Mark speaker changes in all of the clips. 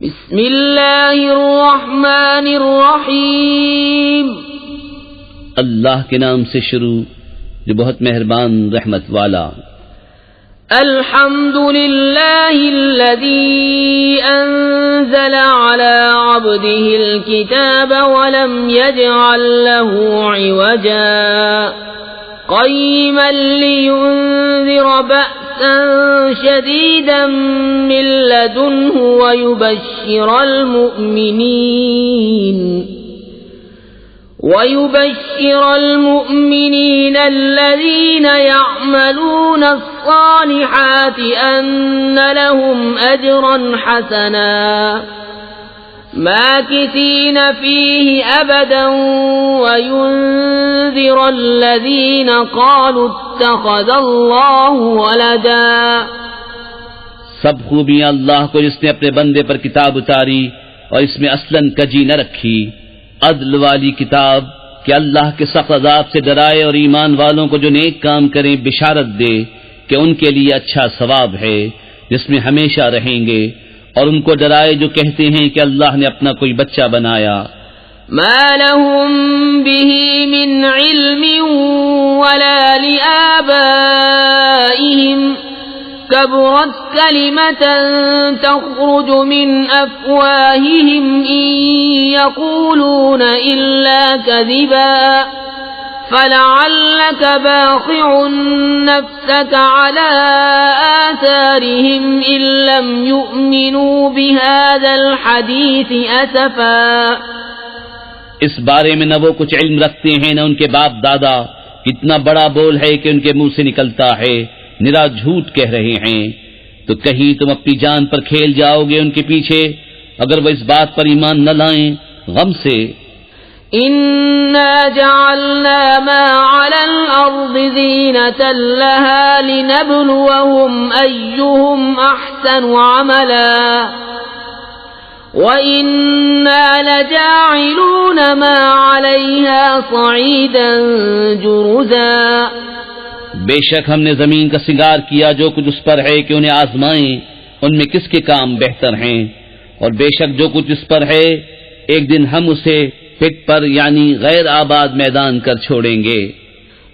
Speaker 1: بسم اللہ الرحمن الرحیم،
Speaker 2: اللہ کے نام سے شروع جو بہت مہربان رحمت والا۔
Speaker 1: الحمد للہ الذی انزل علی عبده الكتاب ولم يجعل له عوجا قیما لینذر بأسا شدیدا من لدنه ويبشر المؤمنين الذين يعملون الصالحات أن لهم أجرا حسنا ماكثين فيه أبدا وينذر الذين قالوا اتخذ الله ولدا۔
Speaker 2: سب خوبیاں اللہ کو جس نے اپنے بندے پر کتاب اتاری اور اس میں اصلاً کجی نہ رکھی، عدل والی کتاب کہ اللہ کے سخت عذاب سے ڈرائے اور ایمان والوں کو جو نیک کام کریں بشارت دے کہ ان کے لیے اچھا ثواب ہے جس میں ہمیشہ رہیں گے، اور ان کو ڈرائے جو کہتے ہیں کہ اللہ نے اپنا کوئی بچہ بنایا۔
Speaker 1: ما لهم به من علم ولا لآبائهم كبرت كلمة تخرج من أفواههم إن يقولون إلا كذبا فلعلك باخع نفسك على آثارهم إن لم يؤمنوا بهذا الحديث أسفا۔
Speaker 2: اس بارے میں نہ وہ کچھ علم رکھتے ہیں نہ ان کے باپ دادا، اتنا بڑا بول ہے کہ ان کے منہ سے نکلتا ہے، نرا جھوٹ کہہ رہے ہیں۔ تو کہیں تم اپنی جان پر کھیل جاؤ گے ان کے پیچھے اگر وہ اس بات پر ایمان نہ لائیں غم سے۔
Speaker 1: إنا جعلنا ما على الأرض زينة لها لنبلوهم أيهم أحسن عملا وإنا لجاعلون ما عليها صعيدا جرزا۔
Speaker 2: بے شک ہم نے زمین کا سنگار کیا جو کچھ اس پر ہے کہ انہیں آزمائیں ان میں کس کے کام بہتر ہیں، اور بے شک جو کچھ اس پر ہے ایک دن ہم اسے پٹ پر یعنی غیر آباد میدان کر چھوڑیں گے۔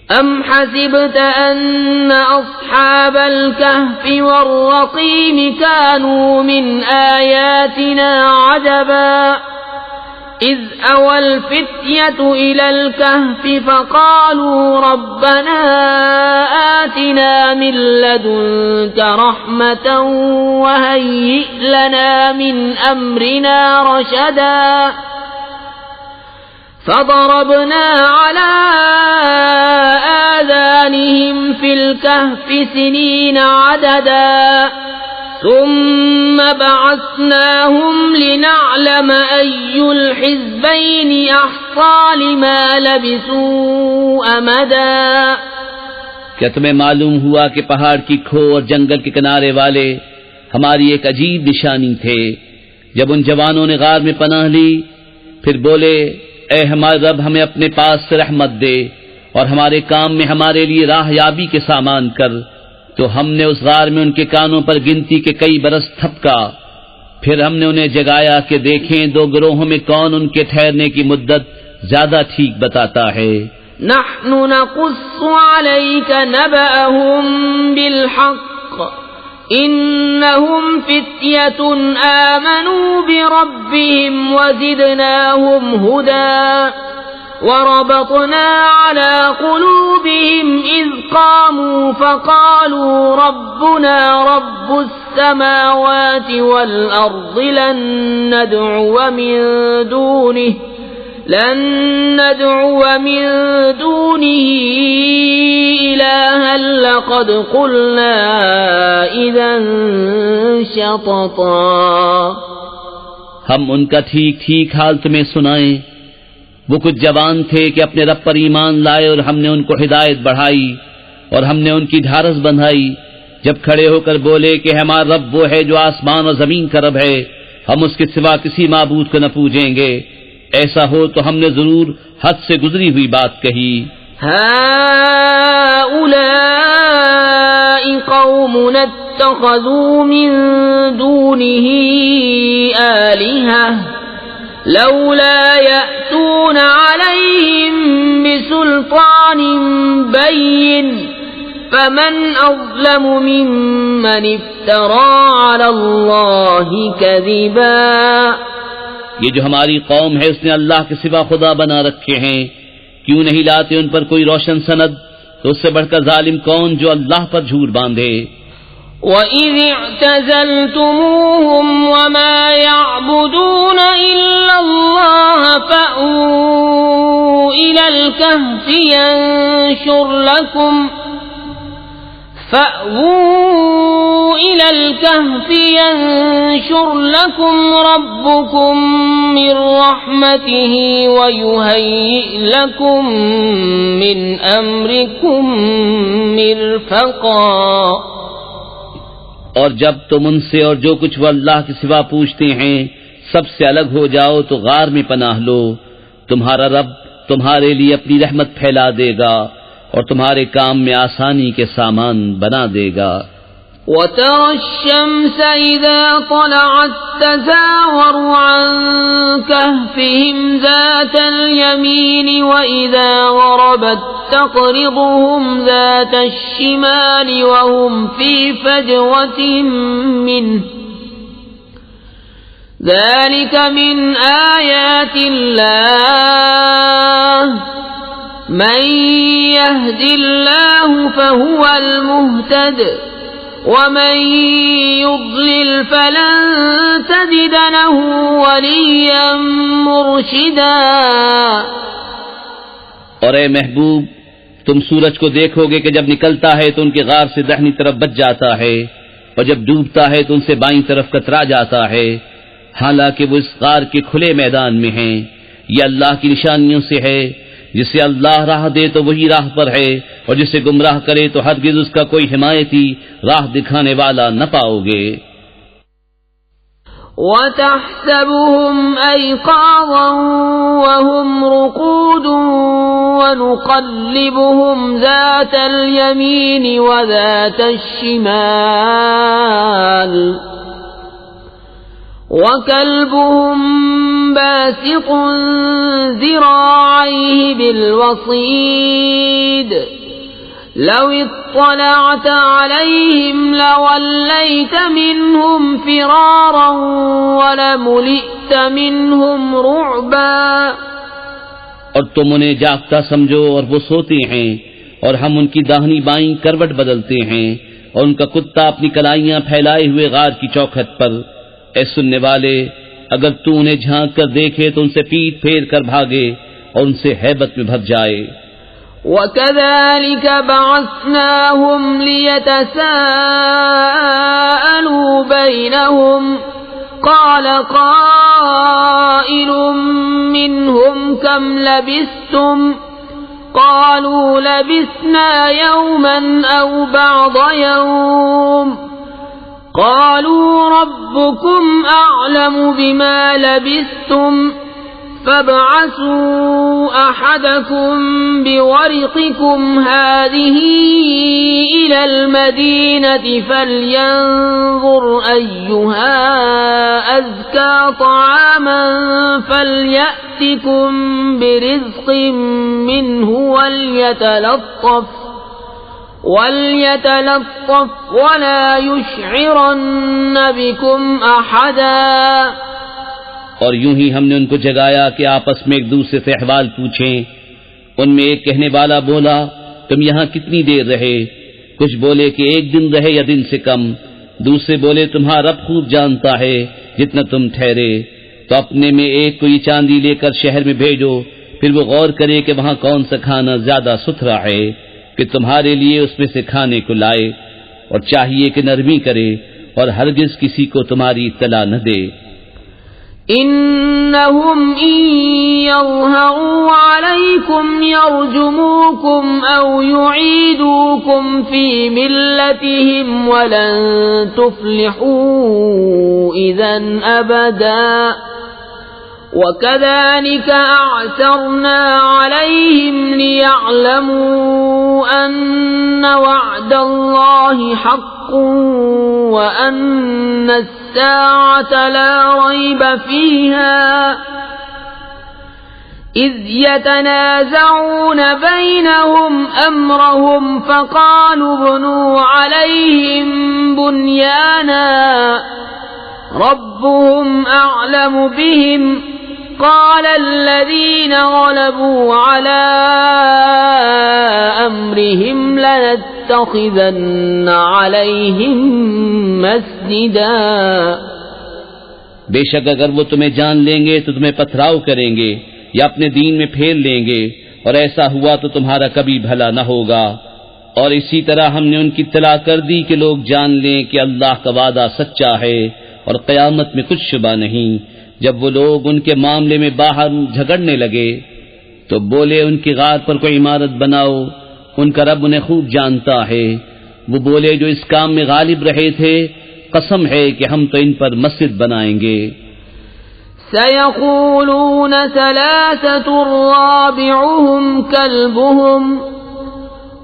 Speaker 1: ام حسبت ان اصحاب الكهف والرقيم كانوا من آياتنا عجبا اذ اوى الفتية الى الكهف فقالوا ربنا آتنا من لدنك رحمة وهيئ لنا من امرنا رشدا فضربنا على آذانهم في الكهف سنين عددا ثم بعثناهم لنعلم أي الحزبين أحصى لما لبثوا أمدا۔
Speaker 2: کیا تمہیں معلوم ہوا کہ پہاڑ کی کھو اور جنگل کے کنارے والے ہماری ایک عجیب نشانی تھے؟ جب ان جوانوں نے غار میں پناہ لی پھر بولے اے ہمارے رب ہمیں اپنے پاس سے رحمت دے اور ہمارے کام میں ہمارے لیے راہ یابی کے سامان کر، تو ہم نے اس غار میں ان کے کانوں پر گنتی کے کئی برس تھپکا، پھر ہم نے انہیں جگایا کہ دیکھیں دو گروہوں میں کون ان کے ٹھہرنے کی مدت زیادہ ٹھیک بتاتا ہے۔
Speaker 1: نحن نقص عليك نبأهم بالحق إنهم فتية آمنوا بربهم وزدناهم هدى وربطنا على قلوبهم إذ قاموا فقالوا ربنا رب السماوات والأرض لن ندعو من دونه إلها لقد قلنا إذا شططا۔
Speaker 2: ہم ان کا ٹھیک ٹھیک حال تمہیں سنائیں۔ وہ کچھ جوان تھے کہ اپنے رب پر ایمان لائے اور ہم نے ان کو ہدایت بڑھائی اور ہم نے ان کی ڈھارس بندھائی، جب کھڑے ہو کر بولے کہ ہمارا رب وہ ہے جو آسمان اور زمین کا رب ہے، ہم اس کے سوا کسی معبود کو نہ پوجیں گے، ایسا ہو تو ہم نے ضرور حد سے گزری ہوئی بات کہی۔
Speaker 1: هؤلاء قومنا اتخذوا من دونه آلهة لولا يأتون عليهم بسلطان بين فمن أظلم ممن افترى على الله كذبا.
Speaker 2: یہ جو ہماری قوم ہے اس نے اللہ کے سوا خدا بنا رکھے ہیں، کیوں نہیں لاتے ان پر کوئی روشن سند؟ تو اس سے بڑھ کر ظالم کون جو اللہ پر جھوٹ باندھے.
Speaker 1: وَإِذِ اعْتَزَلْتُمُوهُمْ وَمَا يَعْبُدُونَ إِلَّا اللَّهَ فَأْوُوا إِلَى الْكَهْفِ ينشر لكم ربكم من رحمته ويهيئ لكم من أمركم مرفقا.
Speaker 2: اور جب تم ان سے اور جو کچھ وہ اللہ کے سوا پوچھتے ہیں سب سے الگ ہو جاؤ تو غار میں پناہ لو، تمہارا رب تمہارے لیے اپنی رحمت پھیلا دے گا اور تمہارے کام میں آسانی کے سامان بنا دے گا.
Speaker 1: وَتَرَى الشَّمْسَ إِذَا طَلَعَتْ تَزَاوَرُ عَنْ كَهْفِهِمْ ذَاتَ الْيَمِينِ وَإِذَا غَرَبَتْ تَقْرِضُهُمْ ذَاتَ الشِّمَالِ وَهُمْ فِي فَجْوَةٍ مِّنْهُ ذَلِكَ مِنْ آيَاتِ اللَّهِ من يهد الله فهو المهتد ومن يضلل فلن تجد له وليا مرشدا.
Speaker 2: اور اے محبوب تم سورج کو دیکھو گے کہ جب نکلتا ہے تو ان کے غار سے داہنی طرف بچ جاتا ہے اور جب ڈوبتا ہے تو ان سے بائیں طرف کترا جاتا ہے، حالانکہ وہ اس غار کے کھلے میدان میں ہیں. یہ اللہ کی نشانیوں سے ہے، جسے اللہ راہ دے تو وہی راہ پر ہے اور جسے گمراہ کرے تو ہرگز اس کا کوئی حمایتی راہ دکھانے والا نہ پاؤ گے.
Speaker 1: وَتَحْسَبُهُمْ أَيْقَاظًا وَهُمْ رُقُودٌ وَنُقَلِّبُهُمْ ذَاتَ الْيَمِينِ وَذَاتَ الشِّمَالِ وَكَلْبُهُمْ بَاسِطٌ ذِرَاعَيْهِ بِالْوَصِيدِ لَوِ اطَّلَعْتَ عَلَيْهِمْ لَوَلَّيْتَ مِنْهُمْ فِرَارًا وَلَمُلِئْتَ مِنْهُمْ رُعْبًا.
Speaker 2: اور تم انہیں جاگتا سمجھو اور وہ سوتے ہیں، اور ہم ان کی داہنی بائیں کروٹ بدلتے ہیں اور ان کا کتا اپنی کلائیاں پھیلائے ہوئے غار کی چوکھٹ پر. اے سننے والے، اگر تو انہیں جھانک کر دیکھے تو ان سے پیٹ پھیر کر بھاگے اور ان سے ہیبت میں بھر جائے.
Speaker 1: وَكَذَلِكَ بَعَثْنَاهُمْ لِيَتَسَاءَلُوا بَيْنَهُمْ قَالَ قَائِلٌ مِّنْهُمْ كَمْ لَبِثْتُمْ قَالُوا لَبِثْنَا يَوْمًا أَوْ بَعْضَ يَوْمٍ قالوا ربكم أعلم بما لبثتم فابعثوا أحدكم بورقكم هذه إلى المدينة فلينظر أيها أزكى طعاما فليأتكم برزق منه وليتلطف ولا يشعرن بكم أحدا.
Speaker 2: اور یوں ہی ہم نے ان کو جگایا کہ آپس میں ایک دوسرے سے احوال پوچھیں. ان میں ایک کہنے والا بولا تم یہاں کتنی دیر رہے؟ کچھ بولے کہ ایک دن رہے یا دن سے کم. دوسرے بولے تمہارا رب خوب جانتا ہے جتنا تم ٹھہرے. تو اپنے میں ایک کو یہ چاندی لے کر شہر میں بھیجو، پھر وہ غور کرے کہ وہاں کون سا کھانا زیادہ ستھرا ہے کہ تمہارے لیے اس میں سے کھانے کو لائے، اور چاہیے کہ نرمی کرے اور ہرگز کسی کو تمہاری اطلاع نہ دے.
Speaker 1: إنهم إن يظهروا عليكم يرجموكم أو يعيدوكم في ملتهم ولن تفلحوا إذن أبدا. وكذلك أعثرنا عليهم ليعلموا أن وعد الله حق وأن الساعة لا ريب فيها إذ يتنازعون بينهم أمرهم فقالوا ابنوا عليهم بنيانا ربهم أعلم بهم قال الذين غلبوا على أمرهم لنتخذن عليهم مسجدا.
Speaker 2: بے شک اگر وہ تمہیں جان لیں گے تو تمہیں پتھراؤ کریں گے یا اپنے دین میں پھیر لیں گے، اور ایسا ہوا تو تمہارا کبھی بھلا نہ ہوگا. اور اسی طرح ہم نے ان کی اطلاع کر دی کہ لوگ جان لیں کہ اللہ کا وعدہ سچا ہے اور قیامت میں کچھ شبہ نہیں. جب وہ لوگ ان کے معاملے میں باہر جھگڑنے لگے تو بولے ان کی غار پر کوئی عمارت بناؤ، ان کا رب انہیں خوب جانتا ہے. وہ بولے جو اس کام میں غالب رہے تھے، قسم ہے کہ ہم تو ان پر مسجد بنائیں گے.
Speaker 1: سيقولون ثلاثة رابعهم كلبهم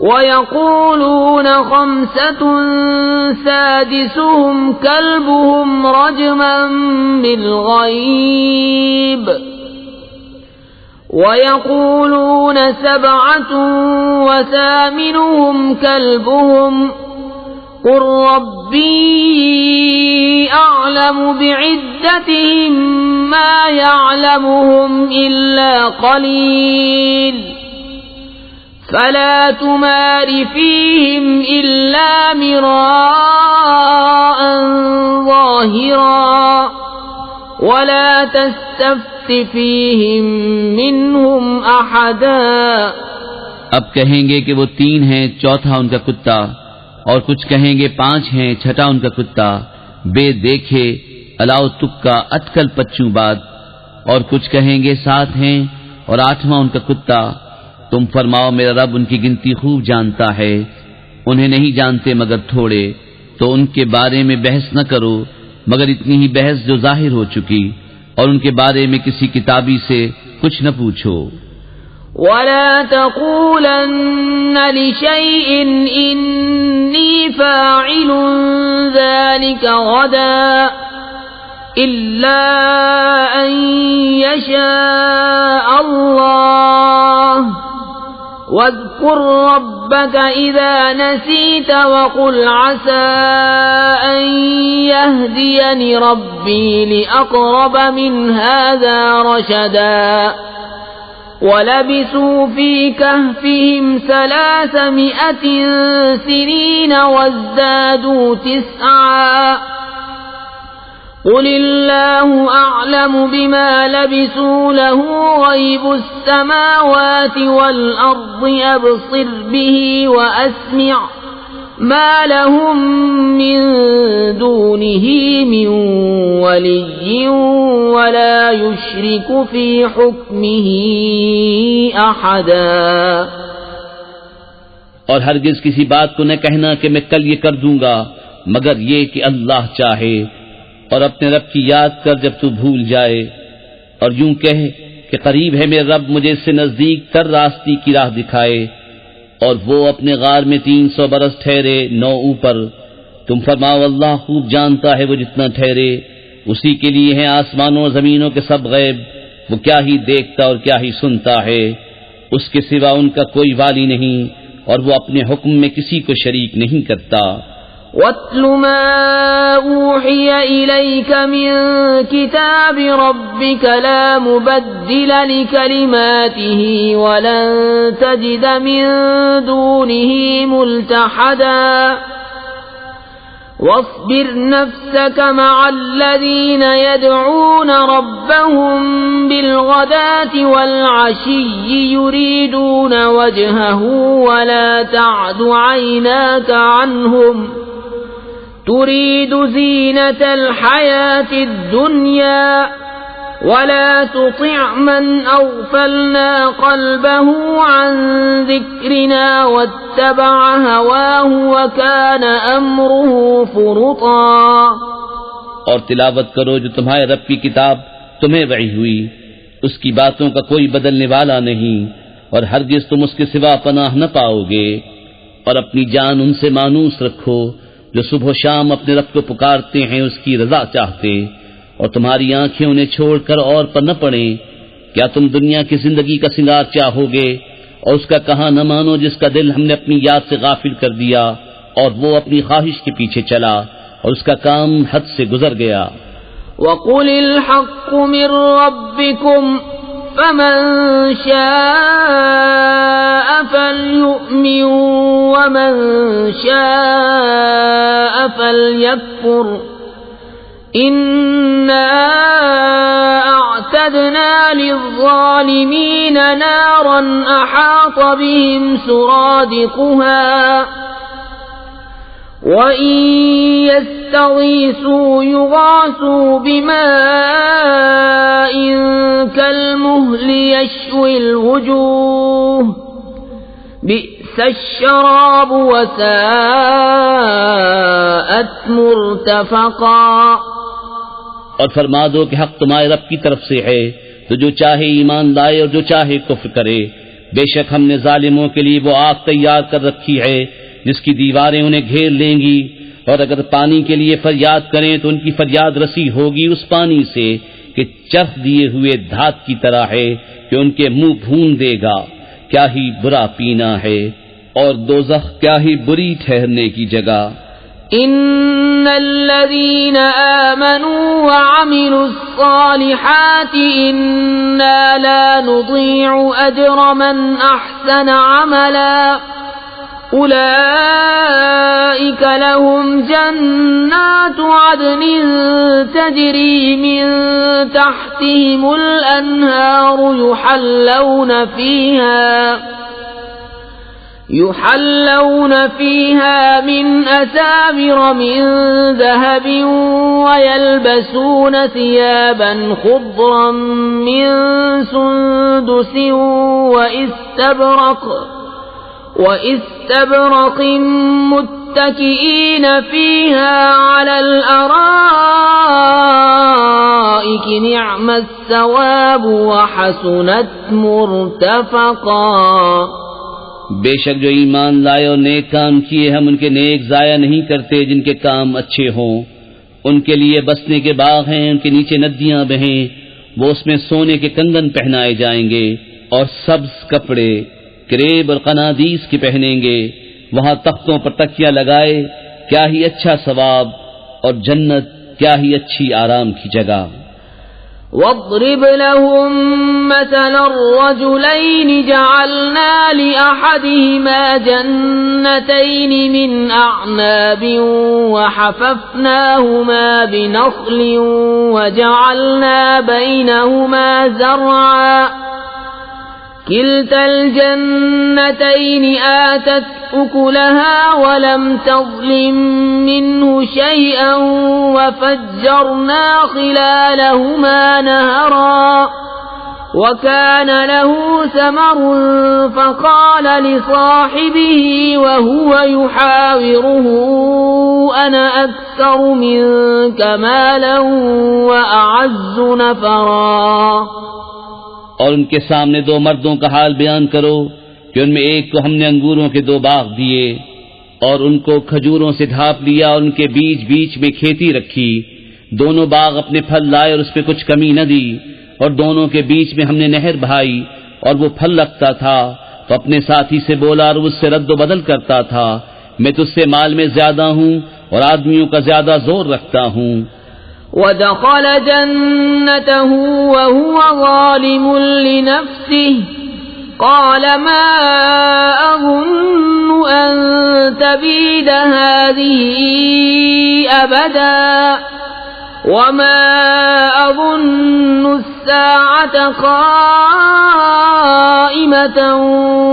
Speaker 1: ويقولون خمسة سادسهم كلبهم رجما بالغيب ويقولون سبعة وثامنهم كلبهم قل ربي أعلم بعدتهم ما يعلمهم إلا قليل فلا تمار فيهم إلا مراء ظاهرا ولا تستفت فيهم منهم أحدا.
Speaker 2: اب کہیں گے کہ وہ 3 ہیں، چوتھا ان کا کتا، اور کچھ کہیں گے 5 ہیں، چھٹا ان کا کتا، بے دیکھے الاؤ تکا اٹکل پچوں باد، اور کچھ کہیں گے 7 ہیں اور 8واں ان کا کتا. تم فرماؤ میرا رب ان کی گنتی خوب جانتا ہے، انہیں نہیں جانتے مگر تھوڑے، تو ان کے بارے میں بحث نہ کرو مگر اتنی ہی بحث جو ظاہر ہو چکی، اور ان کے بارے میں کسی کتابی سے کچھ نہ پوچھو.
Speaker 1: ولا تقولن لشيء إني فاعل ذلك غدا إلا أن يشاء الله واذكر ربك إذا نسيت وقل عسى أن يهديني ربي لأقرب من هذا رشدا. ولبثوا في كهفهم 300 سنين وازدادوا 9 قل الله أعلم بما لبثوا له غيب السماوات والأرض أبصر به وأسمع ما لهم من دونه من ولي ولا يشرك في حكمه أحدا.
Speaker 2: اور ہرگز کسی بات کو نہ کہنا کہ میں کل یہ کر دوں گا مگر یہ کہ اللہ چاہے، اور اپنے رب کی یاد کر جب تو بھول جائے، اور یوں کہہ کہ قریب ہے میرے رب مجھے اس سے نزدیک تر راستی کی راہ دکھائے، اور وہ اپنے غار میں 300 برس ٹھہرے 9 اوپر. تم فرماؤ اللہ خوب جانتا ہے وہ جتنا ٹھہرے، اسی کے لیے ہیں آسمانوں اور زمینوں کے سب غیب، وہ کیا ہی دیکھتا اور کیا ہی سنتا ہے، اس کے سوا ان کا کوئی والی نہیں، اور وہ اپنے حکم میں کسی کو شریک نہیں کرتا.
Speaker 1: وَاتْلُ مَا أُوحِيَ إِلَيْكَ مِن كِتَابِ رَبِّكَ لَا مُبَدِّلَ لِكَلِمَاتِهِ وَلَن تَجِدَ مِن دُونِهِ مُلْتَحَدًا. وَاصْبِرْ نَفْسَكَ مَعَ الَّذِينَ يَدْعُونَ رَبَّهُم بِالْغَدَاةِ وَالْعَشِيِّ يُرِيدُونَ وَجْهَهُ وَلَا تَعْدُ عَيْنَاكَ عَنْهُمْ تريد زينة الحياة الدنيا ولا تطع من أغفلنا قلبه عن ذكرنا واتبع هواه وكان أمره فرطا.
Speaker 2: اور تلاوت کرو جو تمہارے رب کی کتاب تمہیں وحی ہوئی، اس کی باتوں کا کوئی بدلنے والا نہیں، اور ہرگز تم اس کے سوا پناہ نہ پاؤ گے. اور اپنی جان ان سے مانوس رکھو جو صبح و شام اپنے رب کو پکارتے ہیں اس کی رضا چاہتے، اور تمہاری آنکھیں انہیں چھوڑ کر اور پر نہ پڑیں؟ کیا تم دنیا کی زندگی کا سنگار چاہو گے اور اس کا کہاں نہ مانو جس کا دل ہم نے اپنی یاد سے غافل کر دیا اور وہ اپنی خواہش کے پیچھے چلا اور اس کا کام حد سے گزر گیا۔
Speaker 1: وَقُلِ الْحَقُّ مِنْ رَبِّكُمْ فَمَنْ شَاءَ فَلْيُؤْمِنْ وَمَنْ شَاءَ فَلْيَكْفُرْ إِنَّا أَعْتَدْنَا لِلظَّالِمِينَ نَارًا أَحَاطَ بِهِمْ سُرَادِقُهَا وَإِن يَسْتَغِيثُوا يُغَاثُوا بِمَاءٍ كَالْمُهْلِ يَشْوِي الْوُجُوهَ بِئْسَ الشَّرَابُ وَسَاءَتْ مُرْتَفَقًا۔
Speaker 2: اور فرما دو کہ حق تمہارے رب کی طرف سے ہے، تو جو چاہے ایمان لائے اور جو چاہے کفر کرے۔ بے شک ہم نے ظالموں کے لیے وہ آگ تیار کر رکھی ہے جس کی دیواریں انہیں گھیر لیں گی، اور اگر پانی کے لیے فریاد کریں تو ان کی فریاد رسی ہوگی اس پانی سے کہ چرخ دیے ہوئے دھات کی طرح ہے کہ ان کے منہ بھون دے گا۔ کیا ہی برا پینا ہے، اور دوزخ کیا ہی بری ٹھہرنے کی جگہ۔
Speaker 1: ان الذين آمنوا وعملوا الصالحات انا لا نضيع اجر من احسن عملا اولئك لهم جنات عدن تجري من تحتهم الانهار يحلون فيها من أساور من ذهب ويلبسون ثيابا خضرا من سندس وإستبرق متكئين فيها على الأرائك نعم الثواب وحسنت مرتفقا۔
Speaker 2: بے شک جو ایمان لائے اور نیک کام کیے ہم ان کے نیک ضائع نہیں کرتے جن کے کام اچھے ہوں۔ ان کے لیے بسنے کے باغ ہیں، ان کے نیچے ندیاں بہیں، وہ اس میں سونے کے کنگن پہنائے جائیں گے اور سبز کپڑے کریب اور قنادیس کے پہنیں گے، وہاں تختوں پر تکیہ لگائے، کیا ہی اچھا ثواب، اور جنت کیا ہی اچھی آرام کی جگہ۔
Speaker 1: واضرب لهم مثل الرجلين جعلنا لأحدهما جنتين من أعناب وحففناهما بنخل وجعلنا بينهما زرعا كلتا الجنتين آتت أكلها ولم تظلم منه شيئا وفجرنا خلالهما نهرا وكان له ثمر فقال لصاحبه وهو يحاوره أنا أكثر منك مالا وأعز نفرا۔
Speaker 2: اور ان کے سامنے دو مردوں کا حال بیان کرو کہ ان میں ایک کو ہم نے انگوروں کے 2 باغ دیے اور ان کو کھجوروں سے ڈھانپ لیا اور ان کے بیچ بیچ میں کھیتی رکھی، دونوں باغ اپنے پھل لائے اور اس میں کچھ کمی نہ دی، اور دونوں کے بیچ میں ہم نے نہر بہائی اور وہ پھل رکھتا تھا تو اپنے ساتھی سے بولا اور اس سے رد و بدل کرتا تھا، میں تجھ سے مال میں زیادہ ہوں اور آدمیوں کا زیادہ زور رکھتا ہوں۔
Speaker 1: ودخل جنته وهو ظالم لنفسه قال ما أظن أن تبيد هذه أبدا وما أظن الساعة قائمة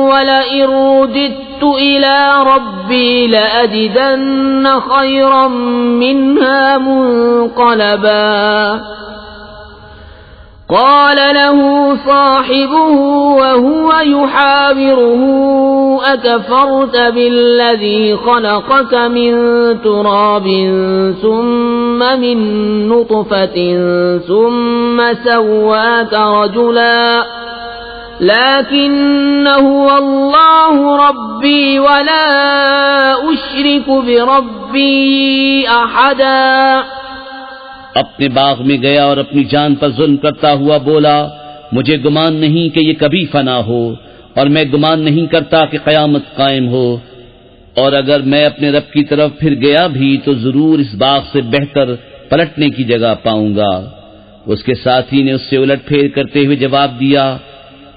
Speaker 1: ولئن رددت إلى ربي لأجدن خيرا منها منقلبا قال له صاحبه وهو يحاوره أكفرت بالذي خلقك من تراب ثم من نطفة ثم سواك رجلا لكن هو الله ربي ولا أشرك بربي أحدا.
Speaker 2: اپنے باغ میں گیا اور اپنی جان پر ظلم کرتا ہوا بولا مجھے گمان نہیں کہ یہ کبھی فنا ہو اور میں گمان نہیں کرتا کہ قیامت قائم ہو، اور اگر میں اپنے رب کی طرف پھر گیا بھی تو ضرور اس باغ سے بہتر پلٹنے کی جگہ پاؤں گا. اس کے ساتھی نے اس سے الٹ پھیر کرتے ہوئے جواب دیا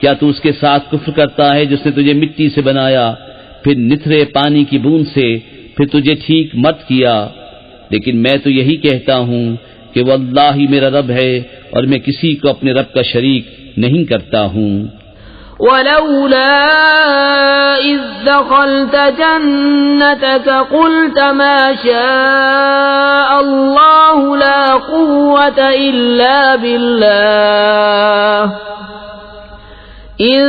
Speaker 2: کیا تو اس کے ساتھ کفر کرتا ہے جس نے تجھے مٹی سے بنایا، پھر نتھرے پانی کی بوند سے، پھر تجھے ٹھیک مت کیا؟ لیکن میں تو یہی کہتا ہوں کہ وہ اللہ ہی میرا رب ہے اور میں کسی کو اپنے رب کا شریک نہیں کرتا ہوں.
Speaker 1: ولولا إذ دخلت جنتك قلت ما شاء الله لا قوة إلا بالله إن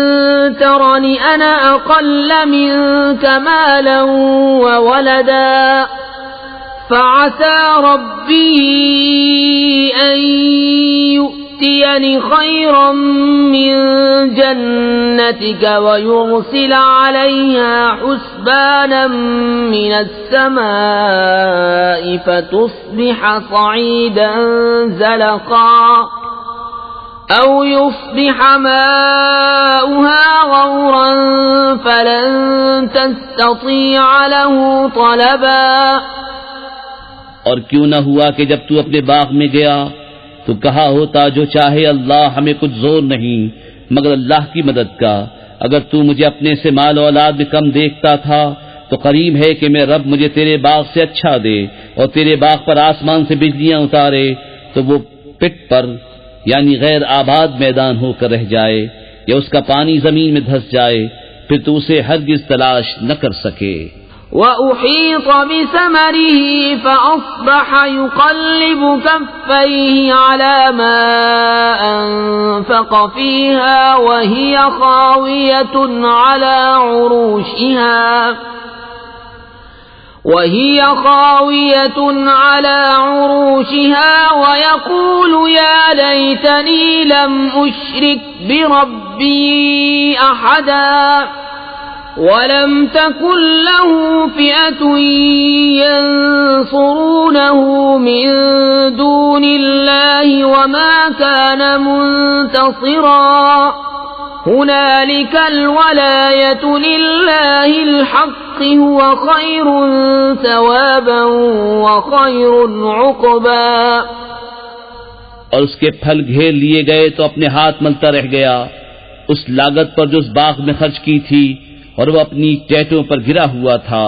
Speaker 1: ترني أنا أقل منك مالا وولدا فعسى ربي أن يؤتيني خيرا من جنتك ويرسل عليها حسبانا من السماء فتصبح صعيدا زلقا أو يصبح ماؤها غورا فلن تستطيع له طلبا.
Speaker 2: اور کیوں نہ ہوا کہ جب تو اپنے باغ میں گیا تو کہا ہوتا جو چاہے اللہ، ہمیں کچھ زور نہیں مگر اللہ کی مدد کا. اگر تو مجھے اپنے سے مال و اولاد میں کم دیکھتا تھا تو قریب ہے کہ میں رب مجھے تیرے باغ سے اچھا دے اور تیرے باغ پر آسمان سے بجلیاں اتارے تو وہ پٹ پر یعنی غیر آباد میدان ہو کر رہ جائے یا اس کا پانی زمین میں دھس جائے، پھر تو اسے ہرگز تلاش نہ کر سکے.
Speaker 1: وَأُحِيطَ بِثَمَرِهِ فَأَصْبَحَ يُقَلِّبُ كَفَّيْهِ عَلَى مَا أَنفَقَ فِيهَا وَهِيَ خَاوِيَةٌ عَلَى عُرُوشِهَا وَيَقُولُ يَا لَيْتَنِي لَمْ أُشْرِكْ بِرَبِّي أَحَدًا وَلَمْ تَكُنْ لَهُ فِئَةٌ يَنصُرُونَهُ مِنْ دُونِ اللَّهِ وَمَا كَانَ مُنْتَصِرًا. هُنَالِكَ الْوَلَايَةُ لِلَّهِ الْحَقِّ هُوَ خَيْرٌ ثَوَابًا وَخَيْرٌ عُقْبًا.
Speaker 2: اور اس کے پھل گھیر لیے گئے تو اپنے ہاتھ ملتا رہ گیا اس لاگت پر جو اس باغ میں خرچ کی تھی، اور وہ اپنی ٹہنیوں پر گرا ہوا تھا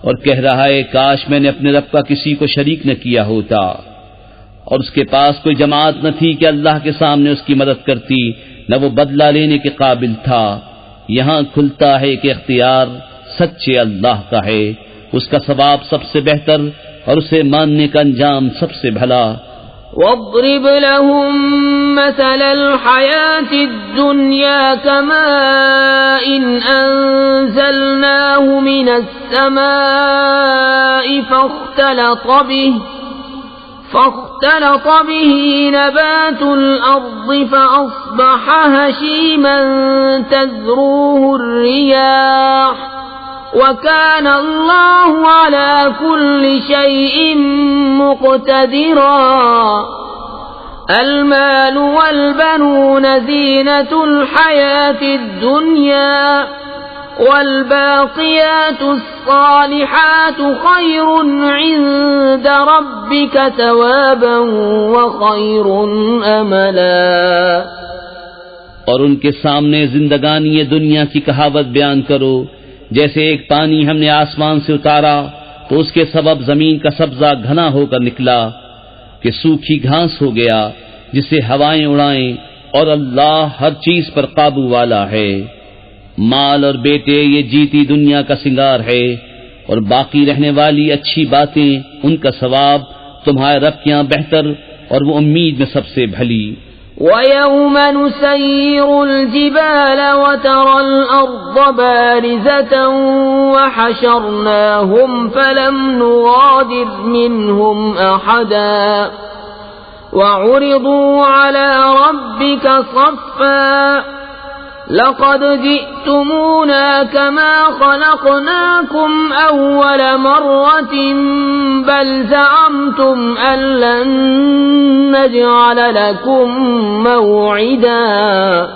Speaker 2: اور کہہ رہا ہے کاش میں نے اپنے رب کا کسی کو شریک نہ کیا ہوتا. اور اس کے پاس کوئی جماعت نہ تھی کہ اللہ کے سامنے اس کی مدد کرتی، نہ وہ بدلہ لینے کے قابل تھا. یہاں کھلتا ہے کہ اختیار سچے اللہ کا ہے، اس کا ثواب سب سے بہتر اور اسے ماننے کا انجام سب سے بھلا.
Speaker 1: وَاضْرِبْ لَهُم مَّثَلَ الْحَيَاةِ الدُّنْيَا كَمَاءٍ أَنزَلْنَاهُ مِنَ السَّمَاءِ فاختلط به نبات الأرض فأصبح هشيما تذروه الرياح وكان الله على كل شيء مقتدرا. المال والبنون زينة الحياة الدنيا والباقيات الصالحات خير عند ربك ثوابا وخير املا.
Speaker 2: اور ان کے سامنے زندگانی دنیا کی کہاوت بیان کرو جیسے ایک پانی ہم نے آسمان سے اتارا تو اس کے سبب زمین کا سبزہ گھنا ہو کر نکلا کہ سوکھی گھاس ہو گیا جسے ہوائیں اڑائیں، اور اللہ ہر چیز پر قابو والا ہے. مال اور بیٹے یہ جیتی دنیا کا سنگار ہے، اور باقی رہنے والی اچھی باتیں ان کا ثواب تمہارے رب کے یہاں بہتر اور وہ امید میں سب سے بھلی.
Speaker 1: وَيَوْمَ نُسَيِّرُ الْجِبَالَ وَتَرَى الْأَرْضَ بَارِزَةً وَحَشَرْنَاهُمْ فَلَمْ نُغَادِرْ مِنْهُمْ أَحَدًا وَعُرِضُوا عَلَى رَبِّكَ صَفًّا لقد جئتمونا كما خلقناكم أول مرة بل زعمتم أن لن نجعل لكم موعدا.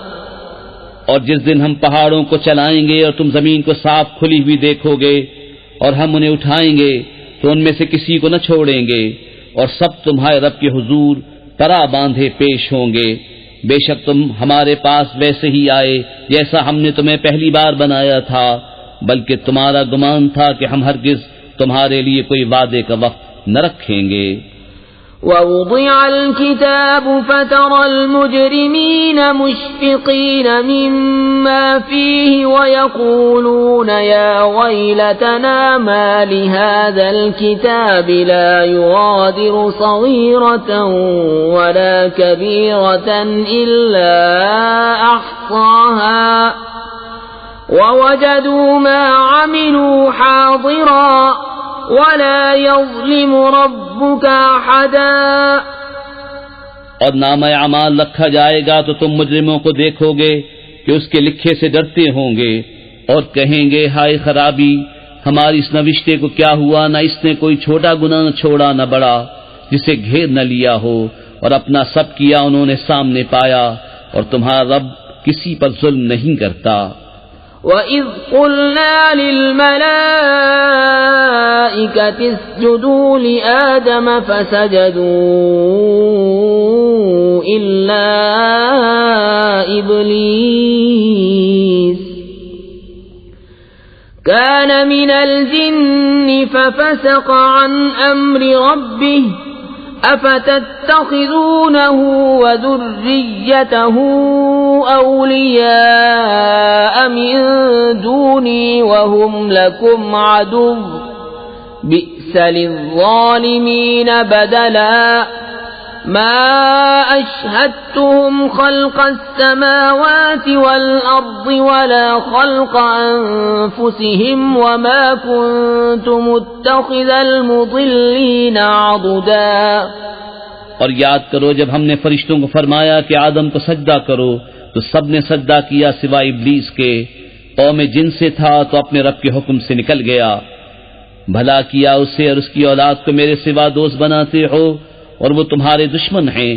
Speaker 2: اور جس دن ہم پہاڑوں کو چلائیں گے اور تم زمین کو صاف کھلی ہوئی دیکھو گے اور ہم انہیں اٹھائیں گے تو ان میں سے کسی کو نہ چھوڑیں گے اور سب تمہارے رب کے حضور طرح باندھے پیش ہوں گے. بے شک تم ہمارے پاس ویسے ہی آئے جیسا ہم نے تمہیں پہلی بار بنایا تھا، بلکہ تمہارا گمان تھا کہ ہم ہرگز تمہارے لیے کوئی وعدے کا وقت نہ رکھیں گے.
Speaker 1: ووضع الكتاب فترى المجرمين مشفقين مما فيه ويقولون يا ويلتنا ما لهذا الكتاب لا يغادر صغيرة ولا كبيرة إلا أحصاها ووجدوا ما عملوا حاضرا ولا يظلم ربك احدا.
Speaker 2: اور نامہ اعمال رکھا جائے گا تو تم مجرموں کو دیکھو گے کہ اس کے لکھے سے ڈرتے ہوں گے اور کہیں گے ہائے خرابی، ہماری اس نوشتے کو کیا ہوا، نہ اس نے کوئی چھوٹا گناہ چھوڑا نہ بڑا، جسے گھیر نہ لیا ہو، اور اپنا سب کیا انہوں نے سامنے پایا، اور تمہارا رب کسی پر ظلم نہیں کرتا.
Speaker 1: وَإِذْ قُلْنَا لِلْمَلَائِكَةِ اسْجُدُوا لِآدَمَ فَسَجَدُوا إِلَّا إِبْلِيسَ كَانَ مِنَ الْجِنِّ فَفَسَقَ عَنْ أَمْرِ رَبِّهِ أَفَتَتَّخِذُونَهُ وَذُرِّيَّتَهُ أَوْلِيَاءَ مِن دُونِي وَهُمْ لَكُمْ عَدُوٌّ بِئْسَ لِلظَّالِمِينَ بَدَلًا. ما أشهدتهم خلق السماوات والأرض ولا خلق أنفسهم وما كنت متخذ المضلين عضدا.
Speaker 2: اور یاد کرو جب ہم نے فرشتوں کو فرمایا کہ آدم کو سجدہ کرو تو سب نے سجدہ کیا سوائے ابلیس کے. قوم جن سے تھا تو اپنے رب کے حکم سے نکل گیا. بھلا کیا اسے اور اس کی اولاد کو میرے سوا دوست بناتے ہو، اور وہ تمہارے دشمن ہیں.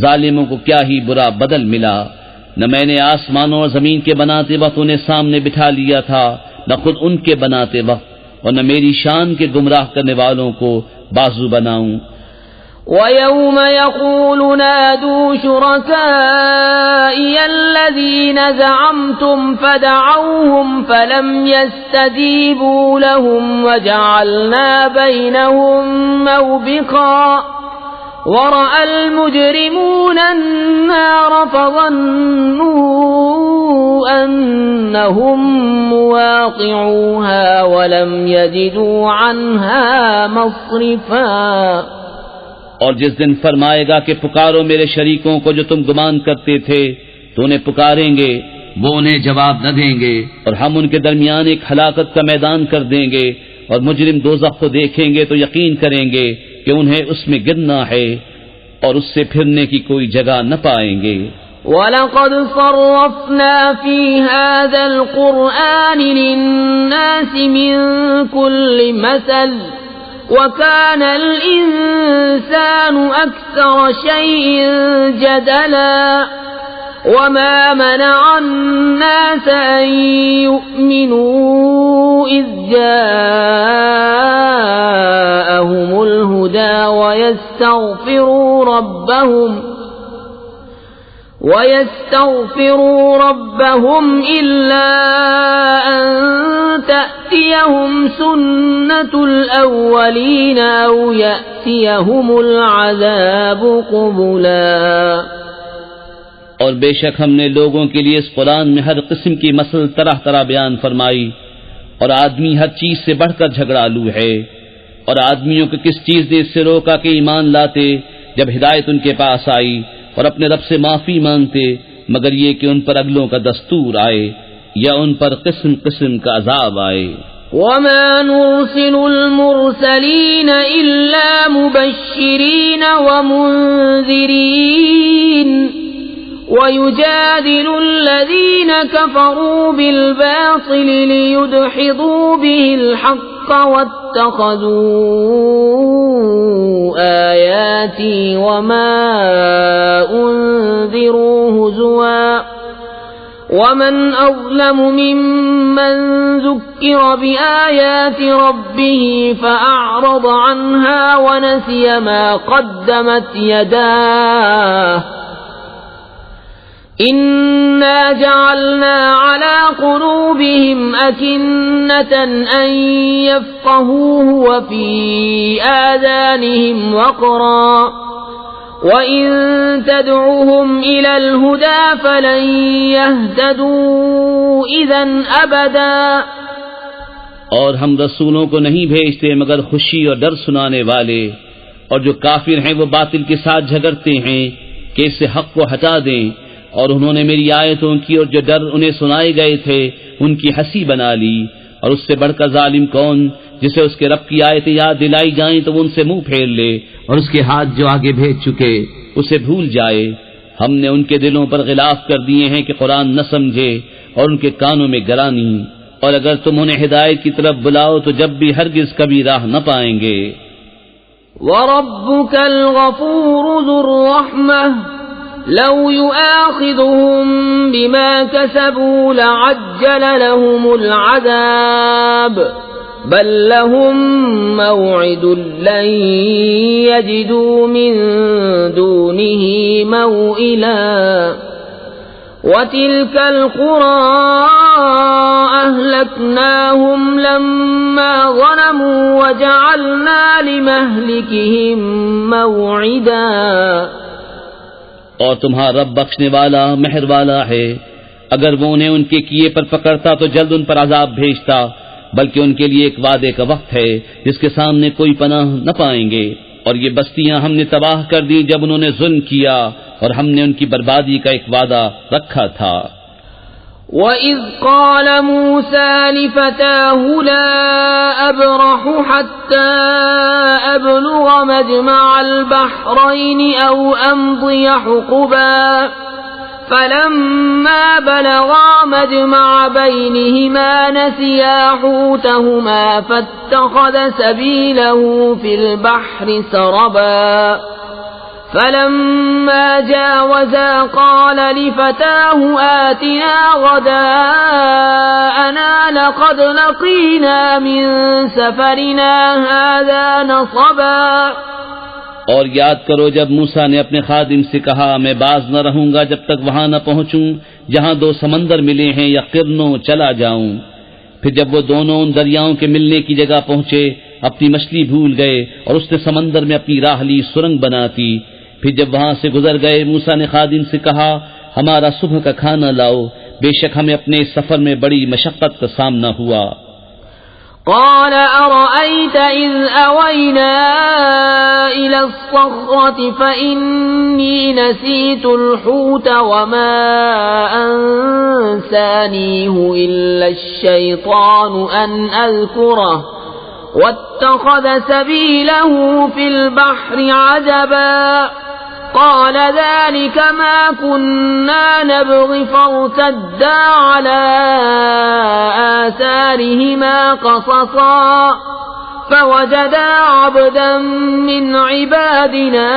Speaker 2: ظالموں کو کیا ہی برا بدل ملا. نہ میں نے آسمانوں اور زمین کے بناتے وقت انہیں سامنے بٹھا لیا تھا، نہ خود ان کے بناتے وقت، اور نہ میری شان کے گمراہ کرنے والوں کو بازو بناؤں.
Speaker 1: وَيَوْمَ يَقُولُ نَادُوا شُرَكَائِيَ الَّذِينَ زَعَمْتُمْ فَدَعَوْهُمْ فَلَمْ يَسْتَجِيبُوا لَهُمْ وَجَعَلْنَا بَيْنَهُمْ مَوْبِقًا. وَرَأَى الْمُجْرِمُونَ النَّارَ فَظَنُّوا أَنَّهُمْ مُوَاقِعُوهَا وَلَمْ يَجِدُوا عَنْهَا مَصْرِفًا.
Speaker 2: اور جس دن فرمائے گا کہ پکارو میرے شریکوں کو جو تم گمان کرتے تھے تو انہیں پکاریں گے، وہ انہیں جواب نہ دیں گے، اور ہم ان کے درمیان ایک ہلاکت کا میدان کر دیں گے. اور مجرم دوزخ کو دیکھیں گے تو یقین کریں گے کہ انہیں اس میں گرنا ہے اور اس سے پھرنے کی کوئی جگہ نہ پائیں گے.
Speaker 1: وَلَقَدْ صَرَّفْنَا فِي هَذَا الْقُرْآنِ لِلنَّاسِ مِنْ كُلِّ مَثَلٍ وَكَانَ الْإِنسَانُ أَكْثَرَ شَيْءٍ جَدَلًا. وَمَا مَنَعَ النَّاسَ أَن يُؤْمِنُوا إِذْ جَاءَهُمُ الْهُدَى وَيَسْتَغْفِرُوا رَبَّهُمْ إِلَّا أَن تَأْتِيَهُمْ سُنَّةُ الْأَوَّلِينَ أَوْ يَأْتِيَهُمُ الْعَذَابُ قُبُلًا.
Speaker 2: اور بے شک ہم نے لوگوں کے لیے اس قرآن میں ہر قسم کی مسل طرح طرح بیان فرمائی، اور آدمی ہر چیز سے بڑھ کر جھگڑالو ہے. اور آدمیوں کو کس چیز نے اس سے روکا کہ ایمان لاتے جب ہدایت ان کے پاس آئی اور اپنے رب سے معافی مانگتے، مگر یہ کہ ان پر اگلوں کا دستور آئے یا ان پر قسم قسم کا عذاب آئے.
Speaker 1: وَمَا نُرْسِلُ الْمُرْسَلِينَ إِلَّا مُبَشِّرِينَ وَمُنذِرِينَ وَيُجَادِلُ الَّذِينَ كَفَرُوا بِالْبَاطِلِ لِيُدْحِضُوا بِهِ الْحَقَّ وَاتَّخَذُوا آيَاتِي وَمَا أُنذِرُوا هُزُوًا وَمَنْ أَظْلَمُ مِمَّنْ ذُكِّرَ بِآيَاتِ رَبِّهِ فَأَعْرَضَ عَنْهَا وَنَسِيَ مَا قَدَّمَتْ يَدَاهُ إِنَّا جَعَلْنَا عَلَى قُلُوبِهِمْ أَكِنَّةً أَن يَفْقَهُوهُ وَفِي آذَانِهِمْ وَقْرًا وَإِن تَدْعُهُمْ إِلَى الْهُدَى فَلَن يَهْتَدُوا إِذًا أَبَدًا۔
Speaker 2: اور ہم رسولوں کو نہیں بھیجتے مگر خوشی اور ڈر سنانے والے، اور جو کافر ہیں وہ باطل کے ساتھ جھگڑتے ہیں کہ اس سے حق کو ہٹا دیں، اور انہوں نے میری آیتوں کی اور جو ڈر انہیں سنائے گئے تھے ان کی ہنسی بنا لی۔ اور اس سے بڑھ کر ظالم کون جسے اس کے رب کی آیتیں یاد دلائی جائیں تو وہ ان سے منہ پھیر لے، اور اس کے ہاتھ جو آگے بھیج چکے اسے بھول جائے۔ ہم نے ان کے دلوں پر غلاف کر دیے ہیں کہ قرآن نہ سمجھے، اور ان کے کانوں میں گرانی، اور اگر تم انہیں ہدایت کی طرف بلاؤ تو جب بھی ہرگز کبھی راہ نہ پائیں گے۔
Speaker 1: وَرَبُّكَ الْغَفُورُ ذُو الرَّحْمَةِ لَوْ يُؤَاخِذُهُم بِمَا كَسَبُوا لَعَجَّلَ لَهُمُ الْعَذَابَ بَل لَّهُم مَّوْعِدٌ لَّن يَجِدُوا مِن دُونِهِ مَوْئِلًا وَتِلْكَ الْقُرَىٰ أَهْلَكْنَاهُمْ لَمَّا ظَلَمُوا وَجَعَلْنَا لِمَهْلِكِهِم مَّوْعِدًا۔
Speaker 2: اور تمہارا رب بخشنے والا مہر والا ہے، اگر وہ انہیں ان کے کیے پر پکڑتا تو جلد ان پر عذاب بھیجتا، بلکہ ان کے لیے ایک وعدے کا وقت ہے جس کے سامنے کوئی پناہ نہ پائیں گے۔ اور یہ بستیاں ہم نے تباہ کر دی جب انہوں نے ظلم کیا، اور ہم نے ان کی بربادی کا ایک وعدہ رکھا تھا۔
Speaker 1: وَإِذْ قَالَ مُوسَى لِفَتَاهُ لَا أَبْرَحُ حَتَّى أَبْلُغَ مَجْمَعَ الْبَحْرَيْنِ أَوْ أَمْضِيَ حُقُبًا فَلَمَّا بَلَغَا مَجْمَعَ بَيْنِهِمَا نَسِيَا حُوتَهُمَا فَاتَّخَذَ سَبِيلَهُ فِي الْبَحْرِ سَرَبًا فَلَمَّا جَاوَزَا قَالَ لِفَتَاهُ آتِنَا غَدَاءَنَا لَقَدْ لَقِينَا مِن سَفَرِنَا هَذَا نَصَبًا۔
Speaker 2: اور یاد کرو جب موسیٰ نے اپنے خادم سے کہا میں باز نہ رہوں گا جب تک وہاں نہ پہنچوں جہاں دو سمندر ملے ہیں، یا قرنوں چلا جاؤں۔ پھر جب وہ دونوں ان دریاؤں کے ملنے کی جگہ پہنچے اپنی مچھلی بھول گئے، اور اس نے سمندر میں اپنی راہ لی سرنگ بناتی۔ پھر جب وہاں سے گزر گئے موسیٰ نے خادم سے کہا ہمارا صبح کا کھانا لاؤ، بے شک ہمیں اپنے اس سفر میں بڑی مشقت کا سامنا ہوا۔
Speaker 1: قال أرأيت إذ أوينا إلى الصخرة فإني نسيت الحوت وما أنسانيه إلا الشيطان أن أذكره واتخذ سبيله في البحر عجبا قال ذلك ما كنا نبغي فارتدا على آثارهما قصصا فوجدا عبدا من عبادنا